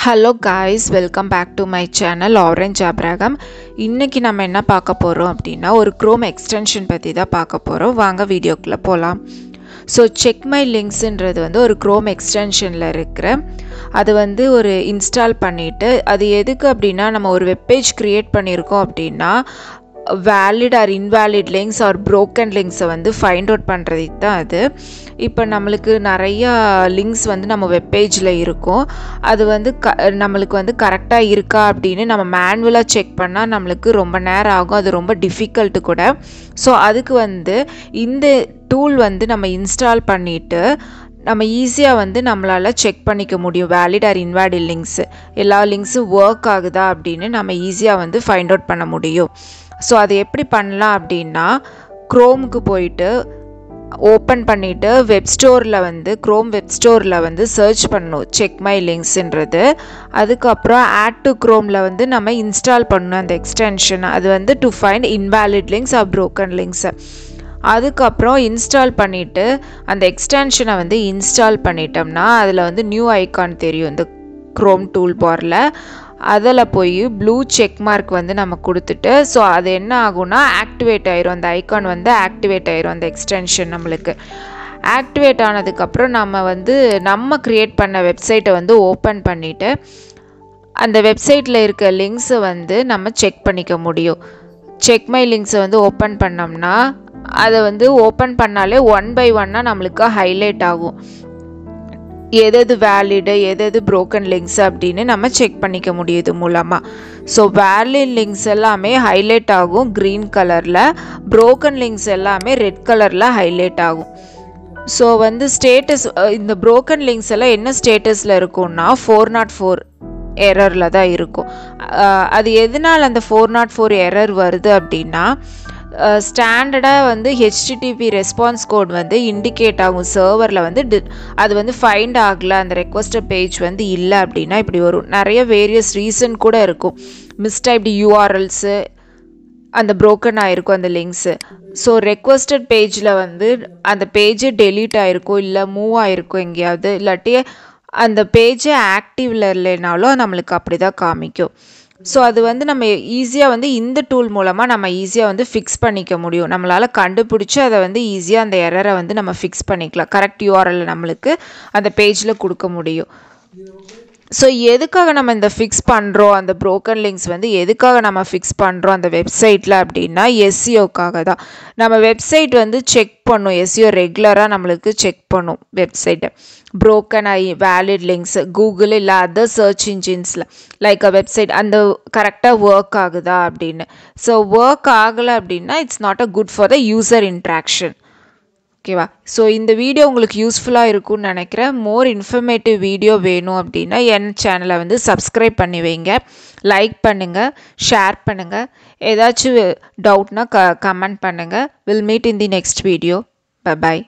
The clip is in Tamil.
Hello guys, welcome back to my channel orangeabraham. இன்னைக்கு நம்ம என்ன பார்க்க போறோம் அப்படினா ஒரு Chrome extension பத்தி தான் பார்க்க போறோம். வாங்க வீடியோக்குள்ள போலாம். So checkmylinks ன்றது வந்து ஒரு Chrome extensionல இருக்கிற அது வந்து ஒரு இன்ஸ்டால் பண்ணிட்டு அது எதுக்கு அப்படினா நம்ம ஒரு வெப் பேஜ் கிரியேட் பண்ணிருக்கோம் அப்படினா valid or invalid links or broken links வந்து find out பண்றதுக்கு தான் அது. இப்போ நமக்கு நிறைய links வந்து நம்ம வெப் பேஜ்ல இருக்கும். அது வந்து நமக்கு வந்து கரெக்ட்டா இருக்கா அப்படினு நம்ம மேனுவலா செக் பண்ணா நமக்கு ரொம்ப நேரம் ஆகும். அது ரொம்ப டிஃபிகல்ட் கூட. சோ அதுக்கு வந்து இந்த டூல் வந்து நம்ம இன்ஸ்டால் பண்ணிட்டு நம்ம ஈஸியா வந்து நம்மளால செக் பண்ணிக்க முடியும் valid or invalid links. எல்லா links work ஆகுதா அப்படினு நம்ம ஈஸியா வந்து find out பண்ண முடியும். சோ அது எப்படி பண்ணலாம் அப்படினா Chromeக்கு போய்ட்டு ஓபன் பண்ணிட்டு வெப் ஸ்டோர்ல வந்து Chrome வெப் ஸ்டோர்ல வந்து சர்ச் பண்ணனும் checkmylinks ன்றது. அதுக்கு அப்புறம் add to Chromeல வந்து நம்ம இன்ஸ்டால் பண்ணனும் அந்த எக்ஸ்டென்ஷன். அது வந்து to find invalid links or broken links. அதுக்கு அப்புறம் இன்ஸ்டால் பண்ணிட்டு அந்த எக்ஸ்டென்ஷனை வந்து இன்ஸ்டால் பண்ணிட்டோம்னா அதுல வந்து நியூ ஐகான் தெரியும் இந்த Chrome டூல் பார்ல. அதல போய் ப்ளூ செக் மார்க் வந்து நம்ம கொடுத்துட்டு சோ அது என்ன ஆகும்னா ஆக்டிவேட் ஆயிரும். அந்த ஐகான் வந்து ஆக்டிவேட் ஆயிரும் அந்த எக்ஸ்டென்ஷன் நமக்கு. ஆக்டிவேட் ஆனதுக்கு அப்புறம் நம்ம கிரியேட் பண்ண வெப்சைட்டை வந்து ஓபன் பண்ணிட்டு அந்த வெப்சைட்ல இருக்க லிங்க்ஸ் வந்து நம்ம செக் பண்ணிக்க முடியும். checkmylinks வந்து ஓபன் பண்ணோம்னா அதை வந்து ஓபன் பண்ணாலே ஒன் பை ஒன்னா நமக்கு ஹைலைட் ஆகும். எது வேலிட் எது broken links அப்படினு நம்ம செக் பண்ணிக்க முடியுது மூலமா. சோ valid links எல்லாமே ஹைலைட் ஆகும் green கலர்ல, broken links எல்லாமே ரெட் கலர்ல ஹைலைட் ஆகும். சோ வந்து ஸ்டேட்டஸ் இந்த broken links எல்லாம் என்ன ஸ்டேட்டஸ்ல இருக்கும்னா 404 எரர்ல தான் இருக்கும். அது எதனால அந்த 404 எரர் வருது அப்படினா ஸ்டாண்டர்டா வந்து HTTP ரெஸ்பான்ஸ் கோட் வந்து இண்டிகேட் ஆகும் சர்வர்ல வந்து அது வந்து ஃபைண்ட் ஆகல அந்த ரெக்வெஸ்டட் பேஜ் வந்து இல்ல அப்படினா இப்படி வரும். நிறைய வேரியஸ் ரீசன் கூட இருக்கும். மிஸ்டைப்டு URLs அந்த broken ஆயிருக்கும் அந்த லிங்க்ஸ். சோ ரெக்வெஸ்டட் பேஜ்ல வந்து அந்த பேஜ் delete ஆயிருக்கும் இல்ல மூவ் ஆயிருக்கும் எங்கயாவது இல்லாட்டி அந்த பேஜ் ஆக்டிவ்ல இல்லனாலும் நமக்கு அப்படிதான் காமிக்கும். சோ அது வந்து நம்ம ஈஸியா வந்து இந்த டூல் மூலமா நம்ம ஈஸியா வந்து ஃபிக்ஸ் பண்ணிக்க முடியும். நம்மளால கண்டுபிடிச்சு அதை வந்து ஈஸியா அந்த எரரை வந்து நம்ம ஃபிக்ஸ் பண்ணிக்கலாம். கரெக்ட் URL நமக்கு அந்த பேஜ்ல கொடுக்க முடியும். சோ எதுக்காக நம்ம இந்த ஃபிக்ஸ் பண்றோம் அந்த broken links வந்து எதுக்காக நம்ம ஃபிக்ஸ் பண்றோம் அந்த வெப்சைட்ல அப்படினா SEO க்காக தான். நம்ம வெப்சைட் வந்து செக் பண்ணும் SEO ரெகுலரா நமக்கு செக் பண்ணும் website. broken valid links Google இல்ல other search enginesல லைக் a website அந்த கரெக்ட்டா வர்க் ஆகுதா அப்படினு. சோ வர்க் ஆகல அப்படினா it's not a good for the user interaction. ஓகேவா? சோ இந்த வீடியோ உங்களுக்கு யூஸ்ஃபுல்லா இருக்கும்னு நினைக்கிறேன். மோர் இன்ஃபர்மேட்டிவ் வீடியோ வேணும் அப்படினா என் சேனலை வந்து சப்ஸ்கிரைப் பண்ணி வைங்க. லைக் பண்ணுங்க, ஷேர் பண்ணுங்க. ஏதாச்சும் டவுட்னா கமெண்ட் பண்ணுங்க. We'll meet in the next video. Bye bye.